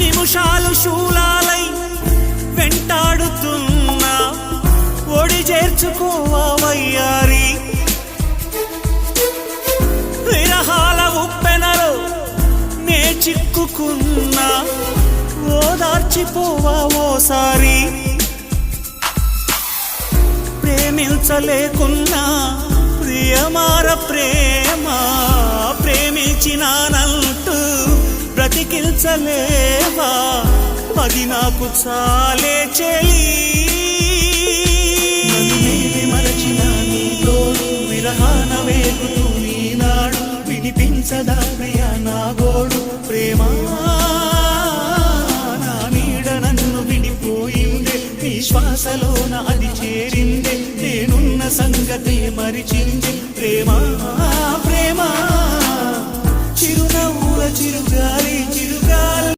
నిమిషాలు శూలాలై వెంటాడుతున్నా ఒడి చేర్చుకోవా వయ్యారి విరహాల ఉప్పెనలో నే చిక్కుకున్నా ఓదార్చిపోవా ఓసారి ప్రేమించలేకున్నా ప్రియమార ప్రేమ ప్రేమించినానంటూ బ్రతికించలేవా అది నాకు చాలే చెలి మరచిన నీతో విరహాన వేగుతూ ఈనాడు వినిపించదా ప్రియ నా గోడు ప్రేమ నా నీడ నన్ను విడిపోయిందే నీ శ్వాసలోన అది చేరిందే నేనున్న సంగతి మరిచింది ప్రేమ